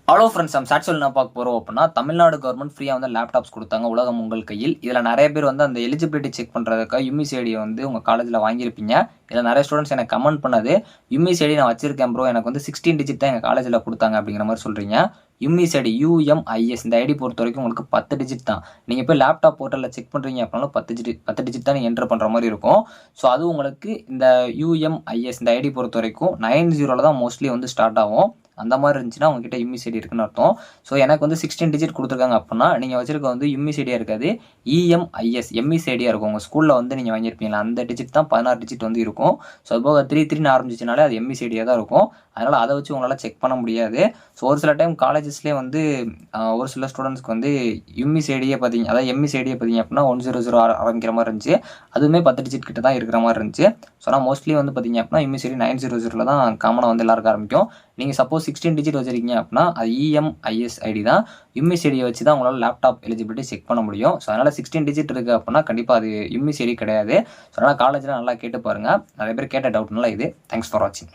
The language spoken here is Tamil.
ஹலோ ஃப்ரெண்ட்ஸ், நம்ம சாட்சியில் என்ன பார்க்க போகிறோம் அப்படின்னா, தமிழ்நாடு கவர்மெண்ட் ஃப்ரீயாக வந்து லேப்டாப்ஸ் கொடுத்தாங்க. உலகம் உங்கள் கையில். இதில் நிறைய பேர் வந்து அந்த எலிஜிபிலிட்டி செக் பண்ணுறதுக்காக யுமிசிஐடியை வந்து உங்கள் காலேஜில் வாங்கியிருப்பீங்க. இதில் நிறைய ஸ்டூடெண்ட்ஸ் எனக்கு கமெண்ட் பண்ணது, யுமிசிஐடி நான் வச்சிருக்கேன் ப்ரோ, எனக்கு வந்து 16 டிஜிட் தான் எங்கள் காலேஜில் கொடுத்தாங்க அப்படிங்கிற மாதிரி சொல்கிறீங்க. யுமிசிஐடி UMIS இந்த ஐடி பொறுத்த வரைக்கும் உங்களுக்கு 10 டிஜிட் தான். நீங்கள் போய் லேப்டாப் போர்ட்டலில் செக் பண்ணுறீங்க அப்படின்னாலும் 10 டிஜிட் தான் நீங்கள் என்டர் பண்ணுற மாதிரி இருக்கும். ஸோ அது உங்களுக்கு இந்த UMIS இந்த ஐடி பொறுத்த வரைக்கும் 90 தான் மோஸ்ட்லி வந்து ஸ்டார்ட் ஆகும். அந்த மாதிரி இருந்துச்சுன்னா உங்ககிட்ட யுமிசிஐடி இருக்குன்னு அர்த்தம். ஸோ எனக்கு வந்து 16 டிஜிட் கொடுத்துருக்காங்க அப்படின்னா, நீங்கள் வச்சிருக்க வந்து யுமிசிஐடியாக இருக்காது, எம்இசிஐடியாக இருக்கும். உங்கள் ஸ்கூலில் வந்து நீங்கள் வாங்கியிருப்பீங்களா அந்த டிஜிட் தான் 16 டிஜிட் வந்து இருக்கும். ஸோ அது போக 3 ஆரம்பிச்சிச்சுனாலே அது எம்இசிஐடியாக தான் இருக்கும். அதனால் அதை வச்சு உங்களால் செக் பண்ண முடியாது. ஸோ ஒரு சில டைம் காலேஜஸ்லேயே வந்து ஒரு சில ஸ்டூடெண்ட்ஸ்க்கு வந்து யுமிசிஐடியை பார்த்தீங்க, அதாவது எம்இசிஐடியை பார்த்தீங்க அப்படின்னா 100 ஆரம்பிக்கிற மாதிரி இருந்துச்சு. அதுவுமே 10 டிஜிட் கிட்ட தான் இருக்கிற மாதிரி இருந்துச்சு. ஸோ ஆனால் மோஸ்ட்லி வந்து பார்த்தீங்க அப்படின்னா யுமிசிஐடி 900 தான் காமனாக வந்து எல்லாருக்கும் ஆரம்பிக்கும். நீங்கள் சப்போஸ் 16 டிஜிட் வச்சிருக்கீங்க அப்படின்னா அது EMIS ஐடி தான். யுமிசிஐடியை வச்சு தான் உங்களால் லேப்டாப் எலிஜிபிலிட்டி செக் பண்ண முடியும். ஸோ அதனால் 16 டிஜிட் இருக்குது அப்படின்னா கண்டிப்பாக அது யுமிசிஐடி கிடையாது. ஸோ அதனால் காலேஜில் நல்லா கேட்டு பாருங்கள். நிறைய பேர் கேட்ட டவுட்னால இது. தேங்க்ஸ் ஃபார் வாட்சிங்.